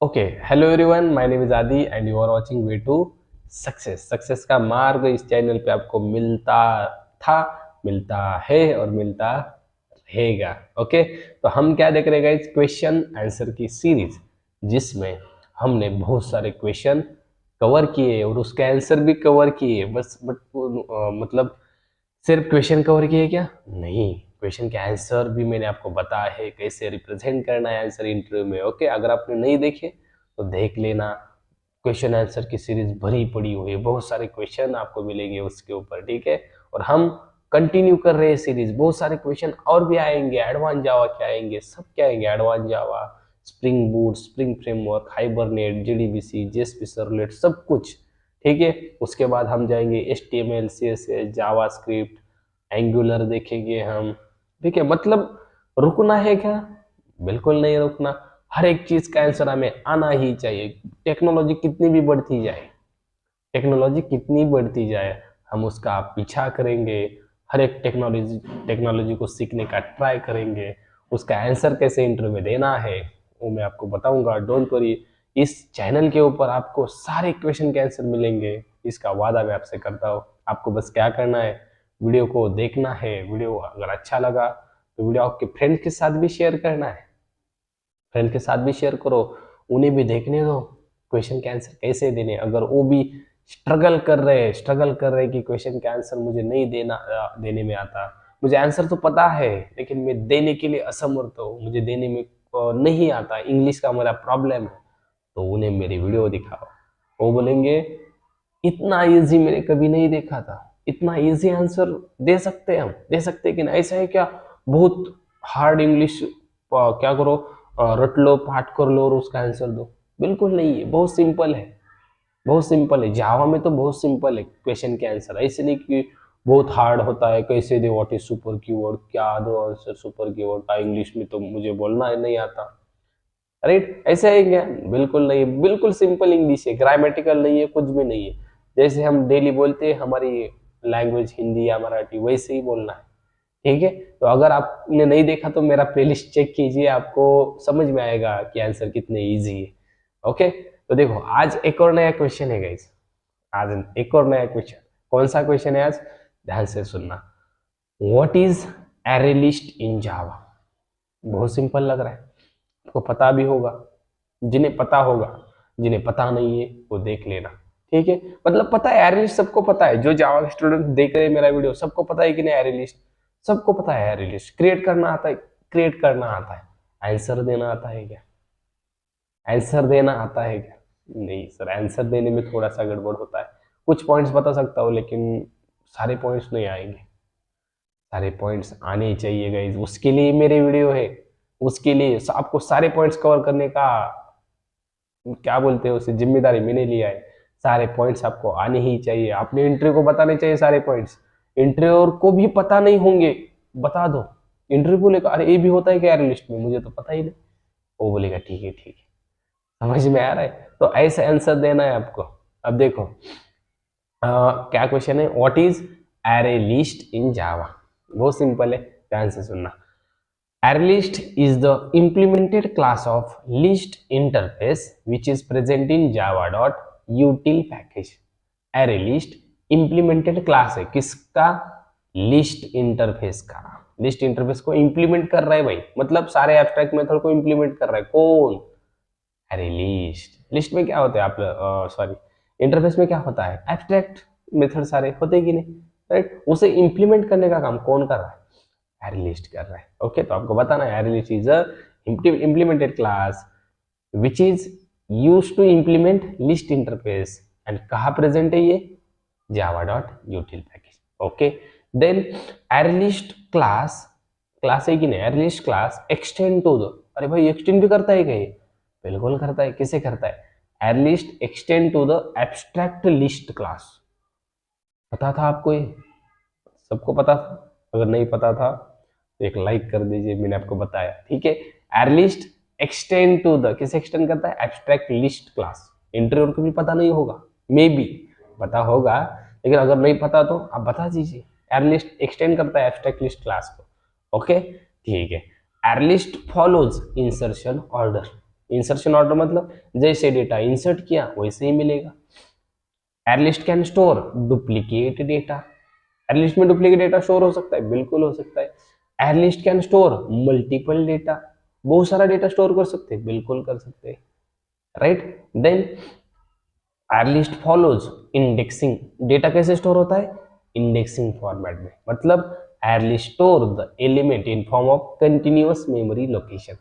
Okay, hello everyone, my name is Aadi and you are watching way to success. Success का मार्ग इस channel पे आपको मिलता था, मिलता है और मिलता रहेगा। ओके, तो हम क्या देख रहे हैं गाइस, क्वेश्चन आंसर की सीरीज, जिसमें हमने बहुत सारे क्वेश्चन कवर किए और उसके आंसर भी कवर किए। बस मतलब सिर्फ क्वेश्चन कवर किए क्या? नहीं, क्वेश्चन के आंसर भी मैंने आपको बताया है, कैसे रिप्रेजेंट करना है आंसर इंटरव्यू में। ओके, अगर आपने नहीं देखे तो देख लेना। क्वेश्चन आंसर की सीरीज भरी पड़ी हुई है, बहुत सारे क्वेश्चन आपको मिलेंगे उसके ऊपर, ठीक है। और हम कंटिन्यू कर रहे हैं सीरीज, बहुत सारे क्वेश्चन और भी आएंगे। एडवांस जावा के आएंगे, सब क्या आएंगे, advance Java, Spring Boot, Spring framework, Hibernate, JDBC, JSP servlet, सब कुछ, ठीक है। उसके बाद हम जाएंगे HTML, CSS, जावास्क्रिप्ट, एंगुलर देखेंगे हम, ठीक है। मतलब रुकना है क्या? बिल्कुल नहीं रुकना। हर एक चीज का आंसर हमें आना ही चाहिए। टेक्नोलॉजी कितनी भी बढ़ती जाए, टेक्नोलॉजी कितनी बढ़ती जाए, हम उसका पीछा करेंगे। हर एक टेक्नोलॉजी टेक्नोलॉजी को सीखने का ट्राई करेंगे। उसका आंसर कैसे इंटरव्यू में देना है वो मैं आपको बताऊंगा, डोंट वरी। इस चैनल के ऊपर आपको सारे क्वेश्चन के आंसर मिलेंगे, इसका वादा मैं आपसे करता हूँ। आपको बस क्या करना है, वीडियो को देखना है। वीडियो अगर अच्छा लगा तो वीडियो आपके फ्रेंड के साथ भी शेयर करना है, फ्रेंड के साथ भी शेयर करो, उन्हें भी देखने दो क्वेश्चन के आंसर कैसे देने। अगर वो भी स्ट्रगल कर रहे कि क्वेश्चन के आंसर मुझे नहीं देने में आता, मुझे आंसर तो पता है लेकिन मैं देने के लिए असमर्थ हूँ, मुझे देने में नहीं आता, इंग्लिश का मेरा प्रॉब्लम है, तो उन्हें मेरी वीडियो दिखाओ। वो बोलेंगे इतना इजी मैंने कभी नहीं देखा था, इतना इजी आंसर दे सकते हैं हम, दे सकते कि ना, ऐसा है क्या? बहुत हार्ड इंग्लिश क्या करो, रट लो, पाठ कर लो और उसका आंसर दो? बिल्कुल नहीं है, बहुत सिंपल है, बहुत सिंपल है। जावा में तो बहुत सिंपल है क्वेश्चन के आंसर, ऐसे नहीं कि बहुत हार्ड होता है। कैसे दे, व्हाट इज सुपर कीवर्ड, क्या दो आंसर सुपर कीवर्ड का, इंग्लिश में तो मुझे बोलना नहीं आता, राइट? ऐसा है क्या? बिल्कुल नहीं, बिल्कुल सिंपल इंग्लिश है, ग्रामेटिकल नहीं है, कुछ भी नहीं है। जैसे हम डेली बोलते हैं हमारी लैंग्वेज हिंदी या मराठी, वैसे ही बोलना है, ठीक है। तो अगर आपने नहीं देखा तो मेरा प्लेलिस्ट चेक कीजिए, आपको समझ में आएगा कि आंसर कितने इजी है। ओके, तो देखो आज एक और नया क्वेश्चन है गाइस, आज एक और नया क्वेश्चन। कौन सा क्वेश्चन है आज? ध्यान से सुनना। व्हाट इज एरे लिस्ट इन जावा? बहुत सिंपल लग रहा है, आपको पता भी होगा, जिन्हें पता होगा, जिन्हें पता नहीं है वो देख लेना, ठीक है। मतलब पता है, एरे लिस्ट सबको पता है, जो जावा के स्टूडेंट देख रहे हैं मेरा वीडियो, सबको पता है कि नहीं एरे लिस्ट? सबको पता है एरे लिस्ट क्रिएट करना आता है, क्रिएट करना आता है। आंसर देना आता है क्या? आंसर देना आता है क्या? नहीं सर, आंसर देने में थोड़ा सा गड़बड़ होता है। कुछ पॉइंट्स बता सकता हूँ लेकिन सारे पॉइंट्स नहीं आएंगे, सारे पॉइंट्स आने चाहिए गाइस, उसके लिए मेरे वीडियो है। उसके लिए आपको सारे पॉइंट्स कवर करने का, क्या बोलते हैं उसे, जिम्मेदारी मैंने लिया है। सारे पॉइंट्स आपको आने ही चाहिए, अपने इंटरव्यू को बताने चाहिए सारे पॉइंट्स। इंटरव्यूअर को भी पता नहीं होंगे, बता दो। इंटरव्यू बोलेगा अरे ये भी होता है क्या यार लिस्ट में, मुझे तो पता ही नहीं। वो बोलेगा ठीक है ठीक है, समझ में आ रहा है? तो ऐसे आंसर देना है आपको। अब देखो क्या क्वेश्चन है, व्हाट इज एरे लिस्ट इन जावा? बहुत सिंपल है, ध्यान से सुनना। ArrayList is the implemented class of list interface which is present in java.util package. ArrayList implemented class है किसका? लिस्ट इंटरफेस का। लिस्ट इंटरफेस को इंप्लीमेंट कर रहा है भाई, मतलब सारे एब्स्ट्रैक्ट मेथड को इंप्लीमेंट कर रहा है कौन? ArrayList। लिस्ट में क्या होता है, आप सॉरी, इंटरफेस में क्या होता है? एब्स्ट्रैक्ट मेथड सारे होते कि नहीं, राइट? उसे इंप्लीमेंट करने का काम कौन कर रहा है? ArrayList कर रहा है। ओके, तो आपको बताना है ArrayList is a implemented class which is used to implement list interface and कहाँ प्रेजेंट है ये? java.util package। Okay, then ArrayList class, class है कि नहीं? ArrayList class extend to the, अरे भाई एक्सटेंड भी करता है क्या ये? बिल्कुल करता है। किसे करता है? ArrayList extend to the abstract list class. पता था आपको ये? सबको पता था? अगर नहीं पता था तो एक लाइक कर दीजिए, मैंने आपको बताया, ठीक है। ArrayList एक्सटेंड टू द, किसे एक्सटेंड करता है? Abstract list class. इंटरव्यूअर को भी पता नहीं होगा, मे बी पता होगा, लेकिन अगर नहीं पता तो आप बता दीजिए। ArrayList एक्सटेंड करता है एब्स्ट्रैक्ट लिस्ट क्लास को। ओके, ठीक है। ArrayList follows insertion order. Insertion order मतलब जैसे डेटा इंसर्ट किया वैसे ही मिलेगा। एरलिस्ट कैन स्टोर डुप्लीकेट डेटा, एरलिस्ट में डुप्लीकेट डेटा स्टोर हो सकता है, बिल्कुल हो सकता है। एरलिस्ट कैन स्टोर मल्टीपल डेटा, बहुत सारा डेटा स्टोर कर सकते हैं, बिल्कुल कर सकते हैं, right. Then ArrayList follows indexing, data कैसे स्टोर होता है, इंडेक्सिंग फॉर्मेट में, मतलब ArrayList store the element in form of continuous memory location.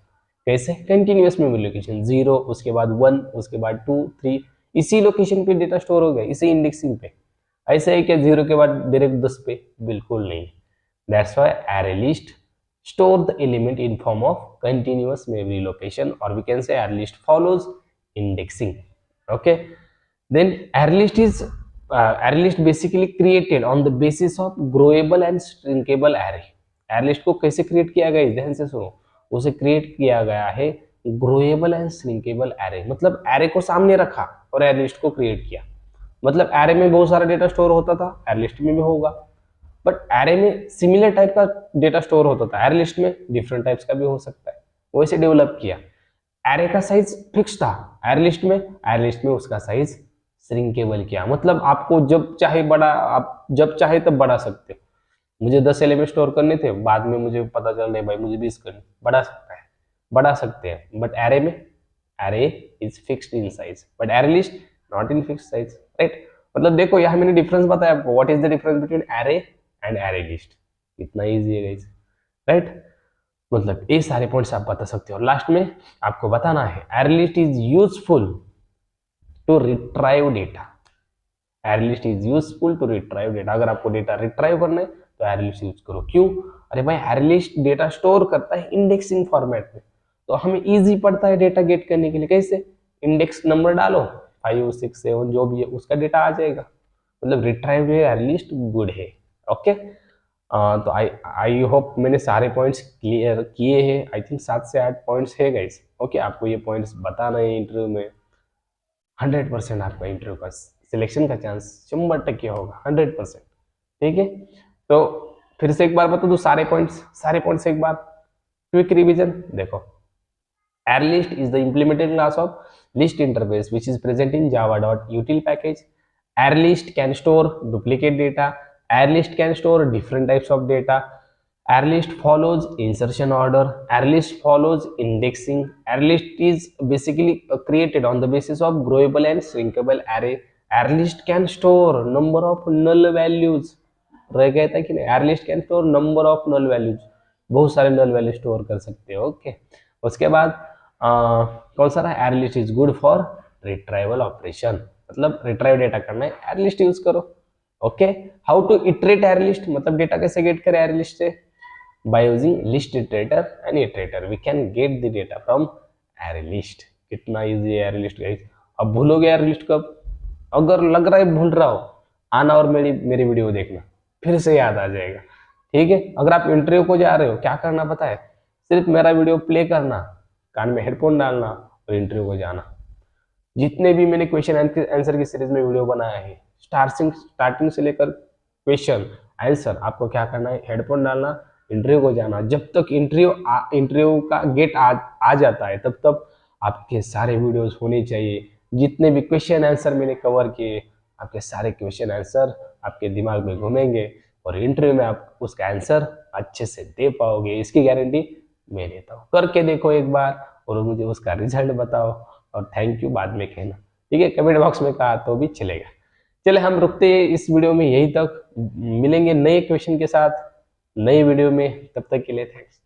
कैसे, कंटिन्यूअस मेमोरी लोकेशन, 0 उसके बाद 1 उसके बाद 2 3, इसी लोकेशन पे डेटा स्टोर हो गया, इसी इंडेक्सिंग पे। ऐसे है क्या 0 के बाद डायरेक्ट 10 पे, बिल्कुल नहीं। That's why array list store the element in form of continuous memory location, or we can say array list follows indexing. Okay, then array list basically created on the basis of growable and shrinkable array. array list को कैसे create किया गया, ध्यान से सुनो, उसे create किया गया है ग्रोएबल एंड श्रिंकेबल एरे, मतलब एरे को सामने रखा और एरे लिस्ट को क्रिएट किया। मतलब एरे में बहुत सारा डेटा स्टोर होता था, एरे लिस्ट में भी होगा, बट एरे में सिमिलर टाइप का डेटा स्टोर होता था, एरे लिस्ट में डिफरेंट टाइप्स का भी हो सकता है, वैसे डेवलप किया। एरे का साइज फिक्स था एरे लिस्ट में उसका साइज श्रिंकेबल किया, मतलब आपको जब चाहे बड़ा, आप जब चाहे तब बढ़ा सकते हो। मुझे 10 एलिमेंट स्टोर करने थे, बाद में मुझे पता चल नहीं भाई मुझे 20 करने, बढ़ा सकते हैं, बट एरे में array is fixed in size, but array list not in fixed size, right. मतलब देखो यहाँ मैंने डिफरेंस बताया आपको, what is the difference between array and array list, इतना इजी है गाइस, राइट। मतलब ये सारे पॉइंट्स आप बता सकते हो। लास्ट में आपको बताना है array list is useful to retrieve data, array list is useful to retrieve data. अगर आपको डेटा रिट्राइव करना है तो एरे लिस्ट यूज करो। क्यों, अरे भाई एरे लिस्ट डेटा स्टोर करता है इंडेक्सिंग फॉर्मेट में, तो हमें इजी पड़ता है डेटा गेट करने के लिए। कैसे, इंडेक्स नंबर डालो 5 6 7 जो भी है उसका डेटा आ जाएगा, मतलब रिट्राइव एरे लिस्ट गुड है। ओके, तो आई होप मैंने सारे पॉइंट्स क्लियर किए हैं। आई थिंक 7 से 8 पॉइंट्स है गाइस। ओके, आपको ये पॉइंट्स बताना है इंटरव्यू में, 100% आपका इंटरव्यू का सिलेक्शन का चांस 100% होगा, 100%। ठीक है, तो फिर से एक बार बता दूं सारे पॉइंट्स एक बार, क्विक रिवीजन। देखो, array list is the implemented class of list interface which is present in java.util package. Array list can store duplicate data, array list can store different types of data, array list follows insertion order, array list follows indexing, array list is basically created on the basis of growable and shrinkable array, array list can store number of null values, रह गया था कि नहीं, array list can store number of null values, बहुत सारे null value store कर सकते हो। ओके, उसके बाद कौन सा रहा, array list is good for retrieval operation, मतलब रिट्राइव डेटा करना है एरे लिस्ट यूज करो। Okay, how to iterate array list, मतलब डेटा कैसे गेट करें एरे लिस्ट से, by using list iterator and iterator we can get the data from array list. कितना easy है एरे लिस्ट गाइस। अब भूलोगे array list कब, अगर लग रहा है भूल रहा हो, आना और मेरी वीडियो देखना, फिर से याद आ जाएगा। ठीक है, अगर आप इंटरव्यू को जा रहे हो, क्या करना पता है, सिर्फ मेरा वीडियो प्ले करना, कान में हेडफोन डालना और इंटरव्यू को जाना। जितने भी मैंने क्वेश्चन आंसर की सीरीज में वीडियो बनाया है, स्टार्टिंग से लेकर क्वेश्चन आंसर, आपको क्या करना है, हेडफोन डालना, इंटरव्यू को जाना। जब तक इंटरव्यू का गेट आ जाता है तब तक आपके सारे वीडियोस होने चाहिए। जितने भी क्वेश्चन आंसर मैंने कवर किए, आपके सारे क्वेश्चन आंसर आपके दिमाग में घूमेंगे और इंटरव्यू में आप उसका आंसर अच्छे से दे पाओगे, इसकी गारंटी मैं देता हूँ। करके देखो एक बार और मुझे उसका रिजल्ट बताओ, और थैंक यू बाद में कहना। ठीक है, कमेंट बॉक्स में कहा तो भी चलेगा। चले हम रुकते हैं इस वीडियो में यहीं तक, मिलेंगे नए क्वेश्चन के साथ नई वीडियो में, तब तक के लिए थैंक्स।